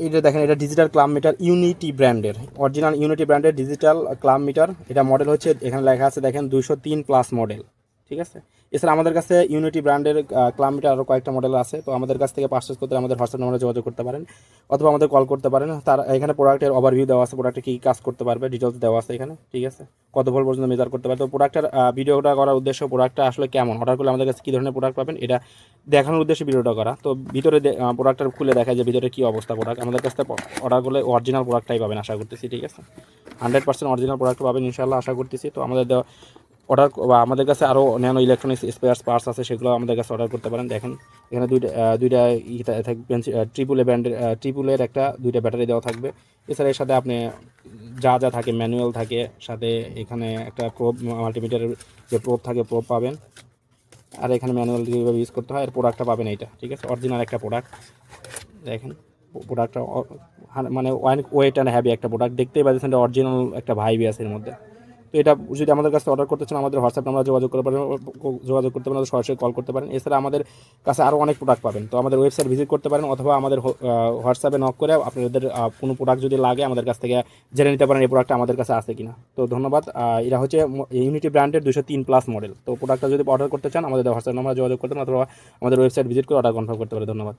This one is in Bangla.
এটা দেখেন, এটা ডিজিটাল ক্লাব মিটার ইউনিটি ব্র্যান্ডের, অরিজিনাল ইউনিটি ব্র্যান্ডের ডিজিটাল ক্লাব মিটার। এটা মডেল হচ্ছে, এখানে লেখা আছে দেখেন 203+ মডেল, ঠিক আছে। এছাড়া আমাদের কাছে ইউনিটি ব্র্যান্ডের ক্লাব মিটার আরও কয়েকটা মডেল আছে। তো আমাদের কাছ থেকে পারচেস করতে আমাদের হোয়াটসঅ্যাপ নম্বরে যোগাযোগ করতে পারেন, অথবা আমাদের কল করতে পারেন। তার এখানে প্রোডাক্টের ওভারভিউ দেওয়া আছে, প্রোডাক্টে কী কাজ করতে পারবে ডিটেলস দেওয়া আছে এখানে, ঠিক আছে। কত ভোল্ট পর্যন্ত মেজার করতে পারে। তো প্রোডাক্টের ভিডিওটা করার উদ্দেশ্য, প্রোডাক্টটা আসলে কেমন, অর্ডার করলে আমাদের কাছে কী ধরনের প্রোডাক্ট পাবেন এটা দেখানোর উদ্দেশ্যে ভিডিওটা করা। তো ভিতরে প্রোডাক্টটা খুলে দেখা যায় ভিতরে কী অবস্থা। প্রোডাক্ট আমাদের কাছ থেকে অর্ডার করলে অরিজিনাল প্রোডাক্টটাই পাবেন আশা করতেছি, ঠিক আছে। 100% অরিজিনাল প্রোডাক্ট পাবেন ইনশাআল্লাহ, আশা করতেছি। তো আমাদের অর্ডার বা আমাদের কাছে আরও অন্যান্য ইলেকট্রনিক্স স্পেয়ার্স পার্টস আছে, সেগুলো আমাদের কাছে অর্ডার করতে পারেন। দেখেন এখানে দুইটা থাকবে, ট্রিপুলের একটা দুইটা ব্যাটারি দেওয়া থাকবে। এছাড়া এর সাথে আপনি যা যা থাকে ম্যানুয়াল থাকে, সাথে এখানে একটা প্রোব, মাল্টিমিটারের যে প্রোব থাকে প্রোব পাবেন। আর এখানে ম্যানুয়াল কীভাবে ইউজ করতে হয়, আর প্রোডাক্টটা পাবেন এইটা, ঠিক আছে। অরিজিনাল একটা প্রোডাক্ট দেখেন, প্রোডাক্টটা মানে ওয়েট অ্যান্ড হ্যাভি একটা প্রোডাক্ট, দেখতেই পাচ্ছেন এটা অরিজিনাল একটা ভাইবই আছে এর মধ্যে। তো এটা যদি আমাদের কাছে অর্ডার করতে চান, আমাদের হোয়াটসঅ্যাপ নাম্বার যোগাযোগ করতে পারেন, সরাসরি কল করতে পারেন। এছাড়া আমাদের কাছে আরও অনেক প্রোডাক্ট পাবেন। তো আমাদের ওয়েবসাইট ভিজিট করতে পারেন, অথবা আমাদের হোয়াটসঅ্যাপে নক করে আপনাদের কোনো প্রোডাক্ট যদি লাগে আমাদের কাছ থেকে জেনে নিতে পারেন এই প্রোডাক্টটা আমাদের কাছে আছে কিনা। তো ধন্যবাদ। এটা হচ্ছে ইউনিটি ব্র্যান্ডের 203+ মডেল। তো প্রোডাক্টটা যদি অর্ডার করতে চান আমাদের হোয়াটসঅ্যাপ নাম্বার যোগাযোগ করতে পারেন, অথবা আমাদের ওয়েবসাইট ভিজিট করে অর্ডার কনফার্ম করতে পারেন। ধন্যবাদ।